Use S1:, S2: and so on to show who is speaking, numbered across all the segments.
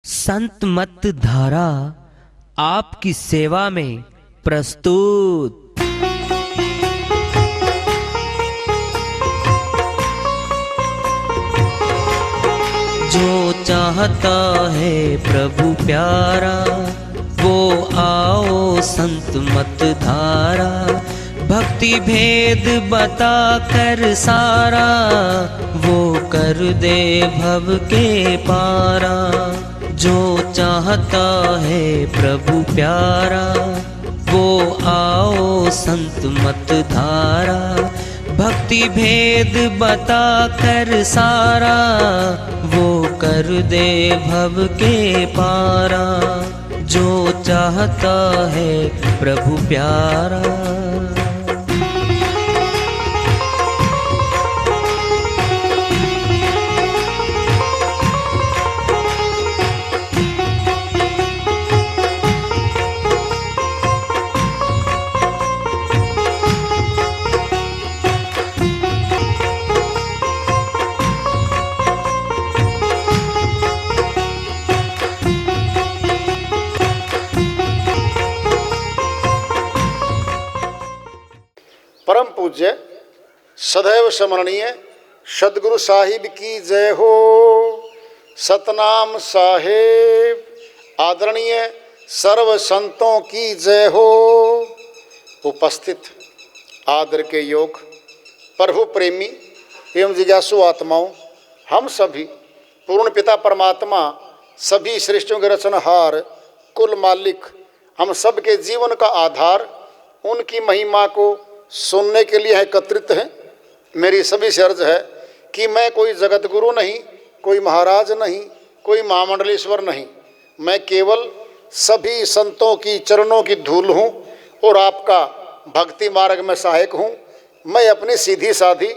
S1: संत मत धारा आपकी सेवा में प्रस्तुत। जो चाहता है प्रभु प्यारा वो आओ संत मत धारा। भक्ति भेद बता कर सारा वो कर दे भव के पारा। जो चाहता है प्रभु प्यारा वो आओ संत मत धारा। भक्ति भेद बता कर सारा वो कर दे भव के पारा। जो चाहता है प्रभु प्यारा।
S2: परम पूज्य सदैव स्मरणीय सदगुरु साहिब की जय हो। सतनाम साहेब आदरणीय सर्व संतों की जय हो। उपस्थित आदर के योग प्रभु प्रेमी एवं जिज्ञासु आत्माओं, हम सभी पूर्ण पिता परमात्मा सभी सृष्टियों के रचनहार कुल मालिक हम सब के जीवन का आधार उनकी महिमा को सुनने के लिए एकत्रित हैं। मेरी सभी से अर्ज है कि मैं कोई जगत गुरु नहीं, कोई महाराज नहीं, कोई महामंडलेश्वर नहीं। मैं केवल सभी संतों की चरणों की धूल हूँ और आपका भक्ति मार्ग में सहायक हूँ। मैं अपनी सीधी साधी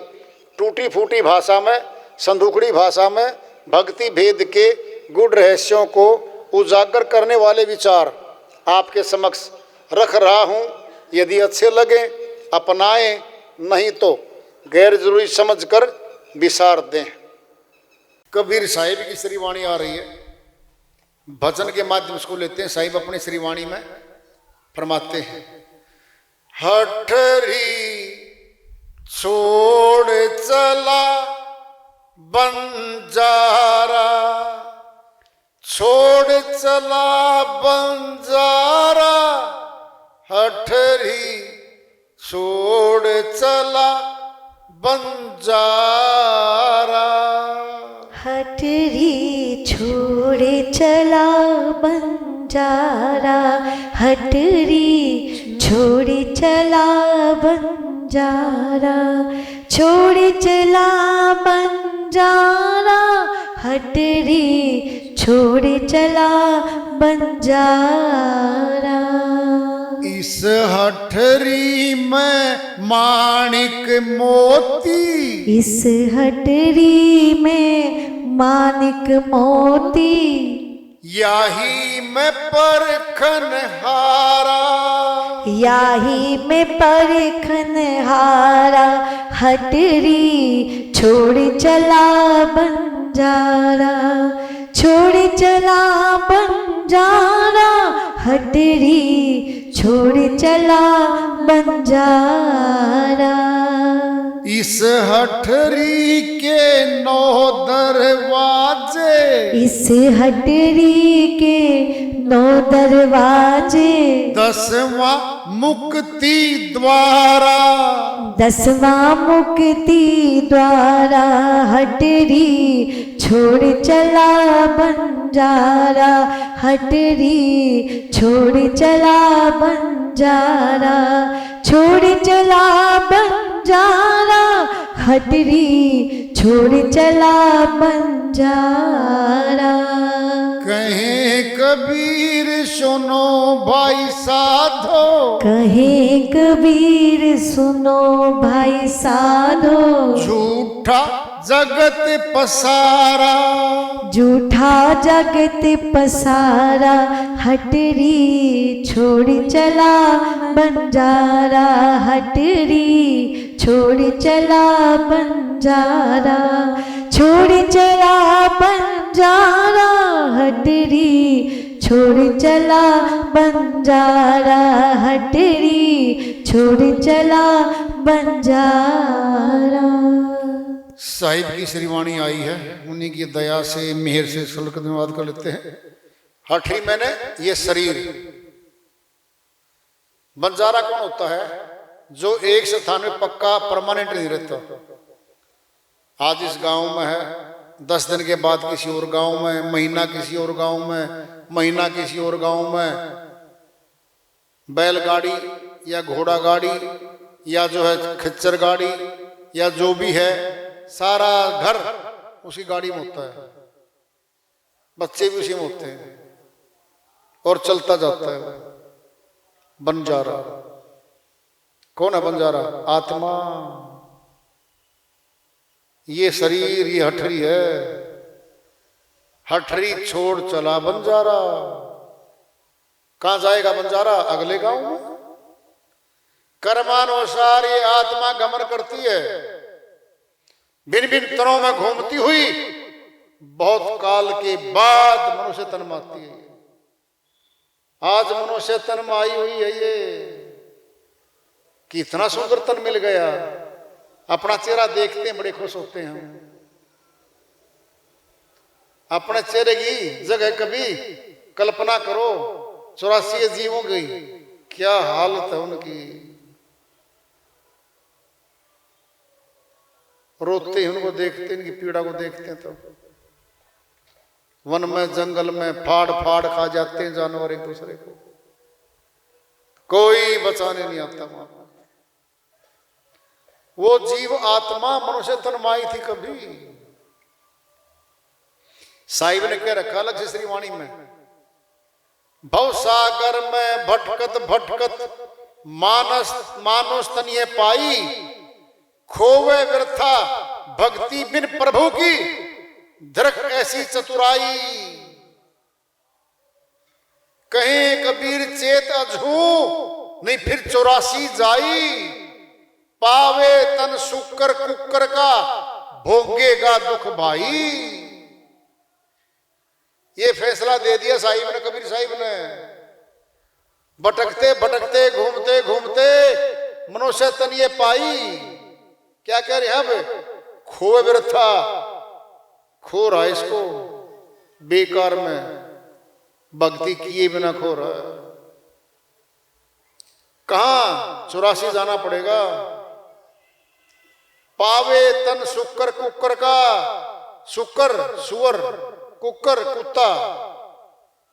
S2: टूटी फूटी भाषा में, संदूकड़ी भाषा में भक्ति भेद के गुड़ रहस्यों को उजागर करने वाले विचार आपके समक्ष रख रहा हूँ। यदि अच्छे लगे अपनाएं, नहीं तो गैर जरूरी समझकर विसार दें। कबीर साहिब की श्रीवाणी आ रही है, भजन के माध्यम से लेते हैं। साहिब अपनी श्रीवाणी में फरमाते हैं, हठरी छोड़ चला बंजारा, छोड़ चला बंजारा, हठरी छोड़ चला बंजारा।
S3: हटरी छोड़ चला बंजारा, हटरी छोड़ चला बंजारा, छोड़ चला बंजारा, हटरी छोड़ चला बंजारा।
S2: इस हठरी में माणिक मोती,
S3: इस हटरी में माणिक मोती,
S2: याही में परखन हारा,
S3: याही में परखन हारा, हटरी छोड़ चला बंजारा, छोड़ चला बंजारा, हटरी छोड़ चला बंजारा।
S2: इस हठरी के 9 दरवाजे,
S3: इस हटरी के 9 दरवाजे,
S2: 10वां मुक्ति द्वारा,
S3: 10वां मुक्ति द्वारा, हटरी छोड़ चला बंजारा, हटरी छोड़ चला बंजारा, छोड़ चला बंजारा, हटरी छोड़ चला बंजारा।
S2: कहे कबीर सुनो भाई साधो,
S3: कहे कबीर सुनो भाई साधो,
S2: झूठा जगत पसारा,
S3: झूठा जगत पसारा, हटरी छोड़ चला बंजारा, हटरी छोड़ चला बंजारा, छोड़ चला बंजारा, हटरी छोड़ चला बंजारा, हटरी छोड़ चला बंजारा।
S2: साहिब की श्रीवाणी आई है, उन्हीं की दया से मेहर से श्लोक धन्यवाद कर लेते हैं। हठरी मैंने ये शरीर। बंजारा कौन होता है? जो एक स्थान में पक्का परमानेंट नहीं रहता। आज इस गांव में है, 10 दिन के बाद किसी और गांव में, महीना किसी और गांव में, महीना किसी और गांव में। बैलगाड़ी या घोड़ा गाड़ी या जो है खच्चर गाड़ी या जो भी है, सारा घर उसी गाड़ी में होता है, बच्चे भी उसी में होते हैं और चलता जाता है। बंजारा कौन है? बंजारा आत्मा। ये शरीर, ये हठरी है। हठरी छोड़ चला बंजारा। कहां जाएगा बंजारा? अगले गांव में। कर्मानुसार ये आत्मा गमन करती है, भिन्न भिन्न तनों में घूमती हुई बहुत काल के बाद मनुष्य तन में आती है। आज मनुष्य तन में आई हुई है ये। कितना सुंदर तन मिल गया। अपना चेहरा देखते हैं बड़े खुश होते हैं। अपने चेहरे की जगह कभी कल्पना करो 84 जीवों की क्या हालत है उनकी। रोते हैं उनको देखते हैं, इनकी पीड़ा को देखते हैं। तो वन में जंगल में फाड़ फाड़ खा जाते हैं जानवर एक दूसरे को, कोई बचाने नहीं आता। वहां वो जीव आत्मा मनुष्य तन में आई थी कभी। साहिब ने कह रखा अलग से श्रीवाणी में, भव सागर में भटकत भटकत मानुष तनिए पाई, खोवे व्यर्था भक्ति बिन प्रभु की, धरक ऐसी चतुराई। कहीं कबीर चेत अझू नहीं फिर 84 जाई, पावे तन शुक्र कुकर का भोगेगा दुख भाई। ये फैसला दे दिया साहिब ने, कबीर साहिब ने। भटकते भटकते घूमते घूमते मनुष्य तन ये पाई। क्या कह रहे हैं अब? खोए व्यर्था, खो रहा है इसको बेकार में, भक्ति किए बिना खो रहा है। कहां? 84 जाना पड़ेगा। पावे तन शुक्र कुकर का, शुक्र सुअर, कुकर कुत्ता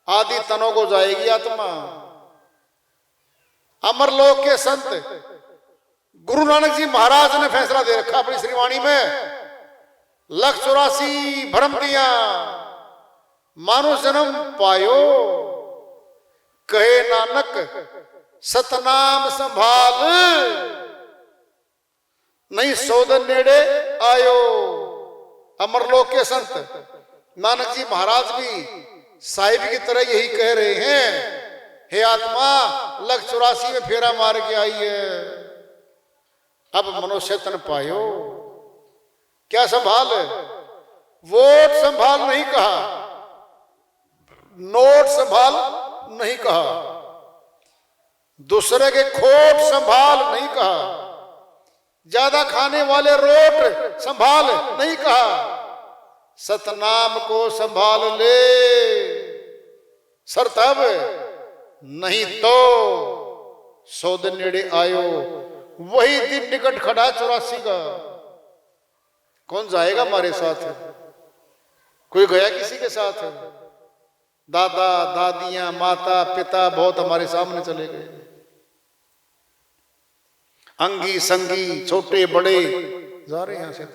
S2: आदि तनों को जाएगी आत्मा। अमरलोक के संत गुरु नानक जी महाराज ने फैसला दे रखा अपनी श्रीवाणी में, 184 भ्रम दिया मानुष जन्म पायो, कहे नानक सतनाम संभाल, नहीं सौदन नेड़े आयो। अमरलोक के संत नानक जी महाराज भी साहिब की तरह यही कह रहे हैं, हे आत्मा 184 में फेरा मार के आई है, अब मनुष्य तन पायो। क्या संभाल? वोट संभाल नहीं कहा, नोट संभाल नहीं कहा, दूसरे के खोट संभाल नहीं कहा, ज्यादा खाने वाले रोट संभाल नहीं कहा, सतनाम को संभाल ले। शर्त अब नहीं तो 100 दिन नेड़े आयो। वही दिन निकट खड़ा 84 का। कौन जाएगा हमारे साथ? कोई गया किसी के साथ? दादा दादियां माता पिता बहुत हमारे सामने चले गए, अंगी संगी छोटे बड़े जा रहे यहां से।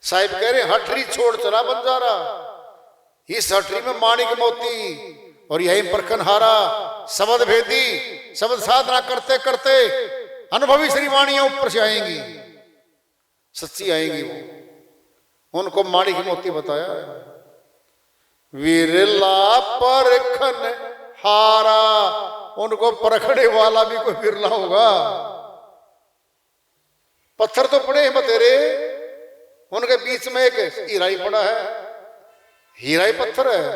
S2: साहिब कह रहे हठरी छोड़ चला बंजारा। इस हठरी में माणिक मोती और यही परखनहारा, शब्द भेदी, शब्द साधना करते करते अनुभवी श्रीवाणियां ऊपर से आएंगी, सच्ची आएंगी। वो उनको माणिक मोती बताया, विरला परखन हारा। उनको परखने वाला भी कोई विरला होगा। पत्थर तो पड़े हैं बतेरे, उनके बीच में एक हीरा ही पड़ा है। हीरा ही पत्थर है,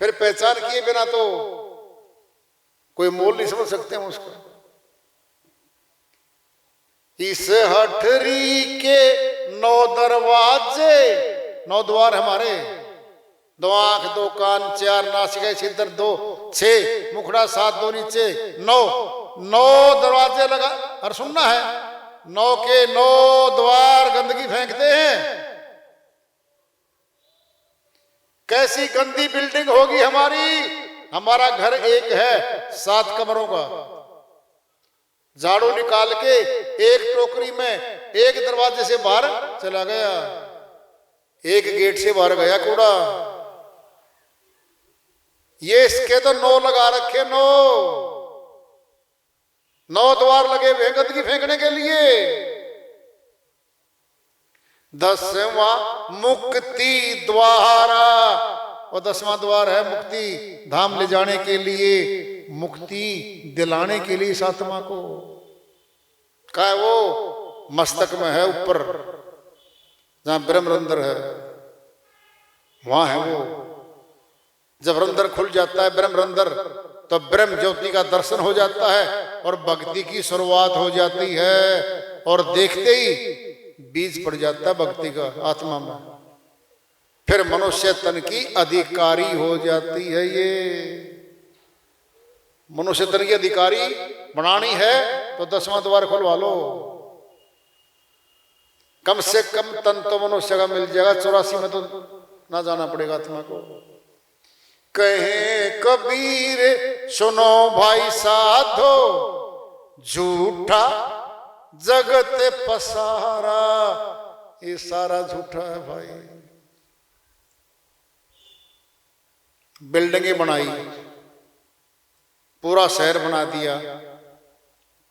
S2: फिर पहचान किए बिना तो कोई मोल नहीं समझ सकते हम उसका। इस हठरी के 9 दरवाजे, 9 द्वार हमारे, 2 आंख 2 कान 4 नासिका छिद्र 2 6 मुखड़ा 7 2 नीचे 9 दरवाजे लगा। और सुनना है 9 के 9 द्वार गंदगी फेंकते हैं। कैसी गंदी बिल्डिंग होगी हमारी। हमारा घर एक है 7 कमरों का, झाड़ू निकाल के एक टोकरी में एक दरवाजे से बाहर चला गया, एक गेट से बाहर गया कूड़ा। ये इसके तो 9 लगा रखे, 9 द्वार लगे हुए गंदगी फेंकने के लिए। 10वां मुक्ति द्वारा, और 10वां द्वार है मुक्ति धाम ले जाने के लिए, मुक्ति दिलाने के लिए इस आत्मा को। क्या है वो? मस्तक में है ऊपर, जहां ब्रह्मरंध्र है वहां है वो। जब रंध्र खुल जाता है ब्रह्मरंध्र, तो ब्रह्म ज्योति का दर्शन हो जाता है और भक्ति की शुरुआत हो जाती है। और देखते ही बीज पड़ जाता है भक्ति का आत्मा में। फिर मनुष्य तन की अधिकारी हो जाती है। ये मनुष्य तन की अधिकारी बनानी है तो 10वां द्वार खुलवा लो। कम से कम तन तो मनुष्य का मिल जाएगा, 84 में तो ना जाना पड़ेगा आत्मा को। कहे कबीर सुनो भाई साधो, झूठा जगत पसारा। ये सारा झूठा है भाई। बिल्डिंगें बनाई, पूरा शहर बना दिया,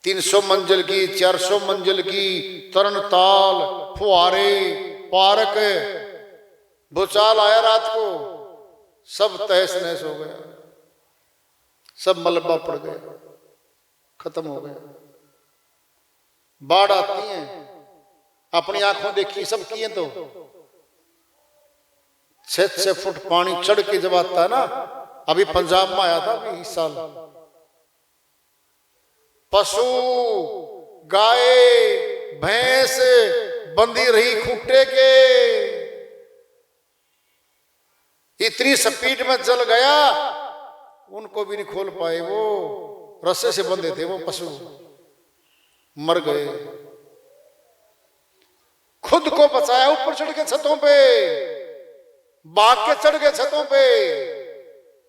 S2: 300 मंजिल की 400 मंजिल की, तरण ताल, फुहारे, पार्क। भूचाल आया रात को, सब तहस नहस हो गया, सब मलबा पड़ गया, खत्म हो गया। बाढ़ आती है, अपनी आंखों देखी सब किए तो 6 फुट पानी चढ़ के जब आता है ना। अभी पंजाब में आया था अभी इस साल, पशु गाय भैंस बंधी रही खूंटे के। इतनी स्पीड में जल गया, उनको भी नहीं खोल पाए, वो रस्से से बंधे थे, वो पशु मर गए। खुद को बचाया, ऊपर चढ़ के छतों पे, भाग के चढ़ गए छतों पे,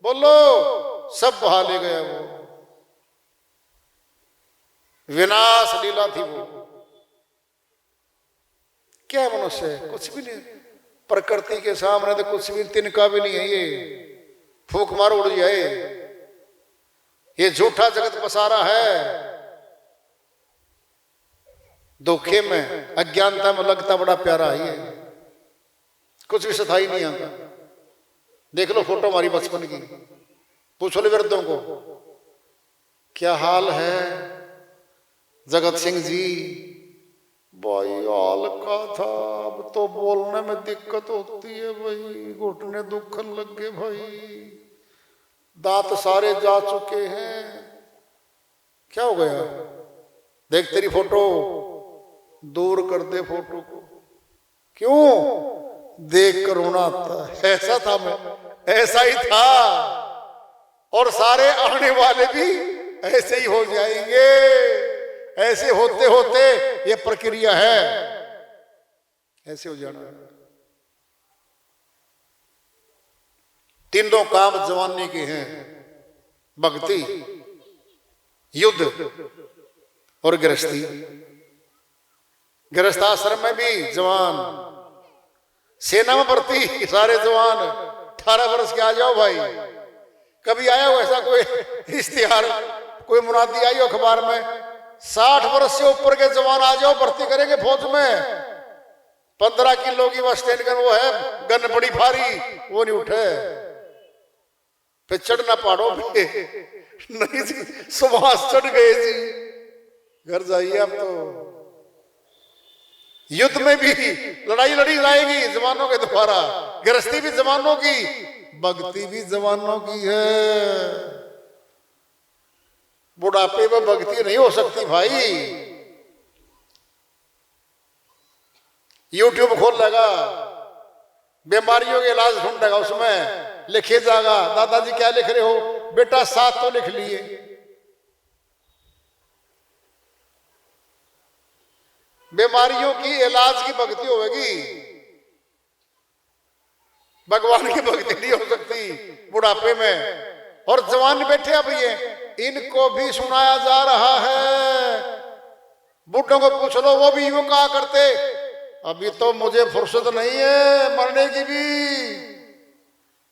S2: बोलो सब बहा ले गया। वो विनाश लीला थी वो। क्या मनुष्य, कुछ भी नहीं, प्रकृति के सामने तो कुछ भी तिनका भी नहीं है। ये फूक मारो उड़ जाए। ये झूठा जगत पसारा है। धोखे में अज्ञानता में लगता बड़ा प्यारा है ये, कुछ भी सथाई नहीं आता। देख लो फोटो हमारी बचपन की, पूछो ले वृद्धों को क्या हाल है। जगत सिंह जी, भाई हाल का था, अब तो बोलने में दिक्कत होती है भाई, घुटने दुखन लग गए भाई, दांत सारे जा चुके हैं। क्या हो गया? देख तेरी फोटो, दूर कर दे फोटो को। क्यों? देख कर रोना आता है। ऐसा था मैं, ऐसा ही था, और सारे आने वाले भी ऐसे ही हो जाएंगे। ऐसे होते होते ये प्रक्रिया है, ऐसे हो जाना। तीनों काम जवानी के हैं, भक्ति, युद्ध और गृहस्थी। गृहस्थाश्रम में भी जवान, सेना में भर्ती सारे जवान। 18 वर्ष के आ जाओ भाई। कभी आया हो ऐसा कोई इश्तिहार, कोई मुनादी आई हो अखबार में, 60 वर्ष से ऊपर के जवान आ जाओ, भर्ती करेंगे फौज में। 15 किलो की बस स्टैंड का वो है गन बड़ी भारी, वो नहीं उठे। फिर चढ़ना पहाड़ों पे, नहीं जी सुभाष चढ़ गए जी, घर जाइए आप। तो युद्ध में भी लड़ाई लड़ी जाएगी जवानों के द्वारा, गृहस्थी भी जवानों की, भक्ति भी जवानों की है, बुढ़ापे में भक्ति नहीं हो सकती भाई। यूट्यूब खोल लेगा, बीमारियों के इलाज ढूंढेगा, उसमें लिखे जाएगा, दादाजी क्या लिख रहे हो बेटा, 7 तो लिख लिए। बीमारियों की इलाज की भक्ति होगी, भगवान की भक्ति नहीं हो सकती बुढ़ापे में। और जवान बैठे अब ये, इनको भी सुनाया जा रहा है। बूढ़ों को पूछ लो, वो भी यूं कहा करते, अभी तो मुझे फुर्सत नहीं है मरने की भी,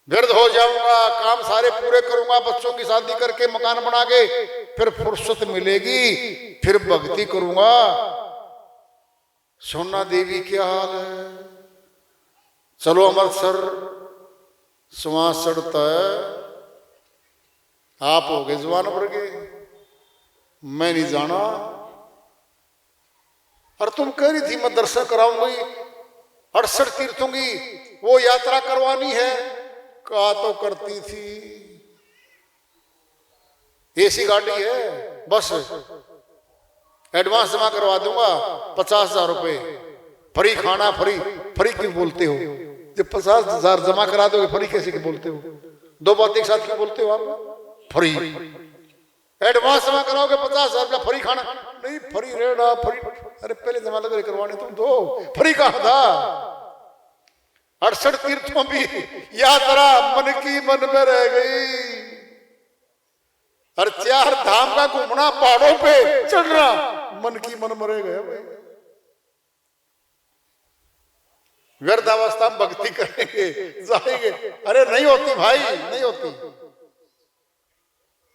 S2: वृद्ध हो जाऊंगा, काम सारे पूरे करूंगा, बच्चों की शादी करके मकान बना के फिर फुर्सत मिलेगी, फिर भक्ति करूंगा। सोना देवी क्या हाल है, चलो अमृतसर श्वास चढ़ता है, आप हो गए जवान वर्गे, मैं नहीं जाना। और तुम कह रही थी मैं दर्शन कराऊंगी, 68 तीर्थों की वो यात्रा करवानी है, कहा तो करती थी। एसी गाड़ी है, बस एडवांस जमा करवा दूंगा 50,000 रुपए, फ्री खाना, फ्री क्यों बोलते हो? जब 50,000 जमा करा दोगे फ्री कैसे क्यों बोलते हो? 2 बात एक साथ क्यों बोलते हो आप? फ्री एडवांस जमा कराओगे 50,000 रुपया, फ्री खाना नहीं, फ्री रहना, फ्री। अरे पहले जमा लगे करवाने तुम दो, फ्री कहा था? 68 तीर्थों की यात्रा मन की मन में रह गई, और 4 धाम का घूमना, पहाड़ों पे चढ़ना मन की मन में रह गया भाई। व्यर्थावस्था में भक्ति करेंगे जाएंगे, अरे नहीं होती भाई, नहीं होती।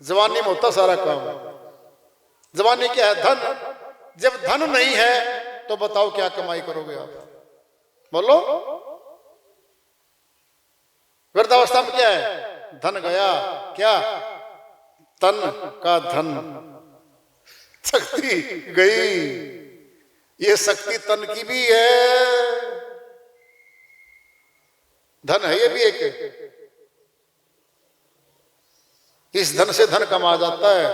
S2: जवानी में होता सारा काम। जवानी क्या है? धन। जब धन नहीं है तो बताओ क्या कमाई करोगे आप? बोलो। वृद्धावस्था में क्या है? धन गया, क्या? तन का धन, शक्ति गई। ये शक्ति तन की भी है, धन है ये भी एक। इस धन से धन कमा जाता है।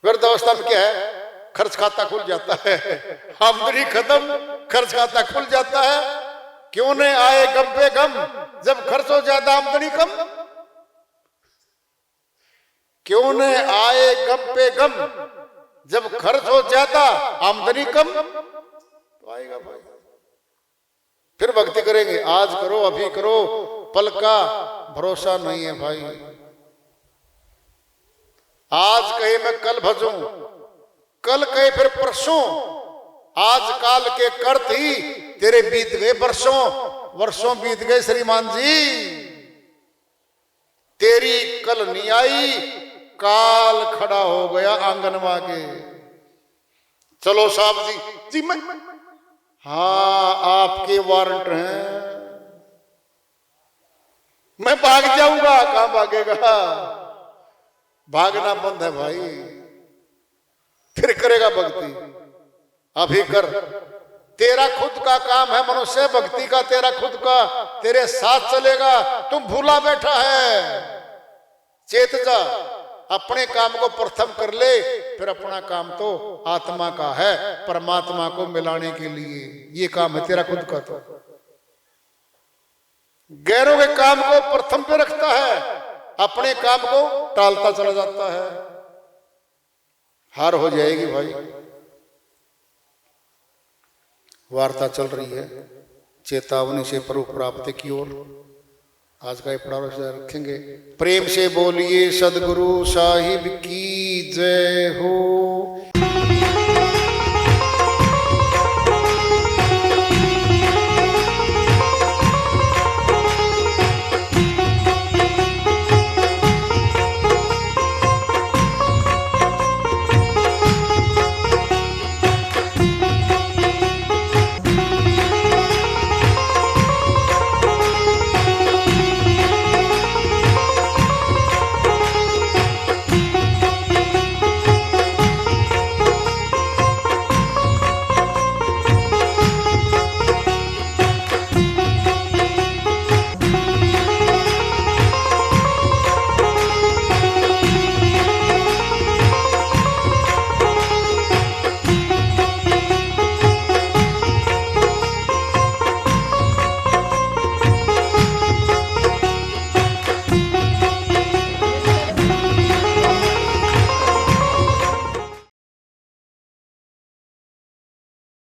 S2: वृद्धावस्था में क्या है? खर्च खाता खुल जाता है, आमदनी खत्म, खर्च खाता खुल जाता है। क्यों नहीं आए गम पे गम, जब खर्च हो जाता आमदनी कम। क्यों नहीं आए गम पे गम, जब खर्च हो जाता आमदनी कम। तो आएगा भाई, फिर भक्ति करेंगे। आज करो, अभी करो, पल का भरोसा नहीं है भाई। आज कहे मैं कल भजूं, कल कहे फिर परसों। आज काल के कर्त ही तेरे बीत गए वर्षों, वर्षों बीत गए श्रीमान जी। तेरी कल नहीं आई, काल खड़ा हो गया आंगनवा के। चलो साहब जी मैं हाँ आपके वारंट हैं, मैं भाग जाऊंगा। कहां भागेगा? भागना बंद है भाई, फिर करेगा भक्ति। अभी कर, तेरा खुद का काम है मनुष्य, भक्ति का तेरा खुद का, तेरे साथ चलेगा। तुम भूला बैठा है, चेत जा, अपने काम को प्रथम कर ले, फिर अपना काम तो आत्मा का है, परमात्मा को मिलाने के लिए। ये काम है तेरा खुद का। तो गैरों के काम को प्रथम पे रखता है, अपने काम को टालता चला जाता है। हार हो जाएगी भाई। वार्ता चल रही है चेतावनी से प्रभु प्राप्ति की ओर। आज का ये प्रारंभ रखेंगे। प्रेम से बोलिए सदगुरु साहिब की जय हो।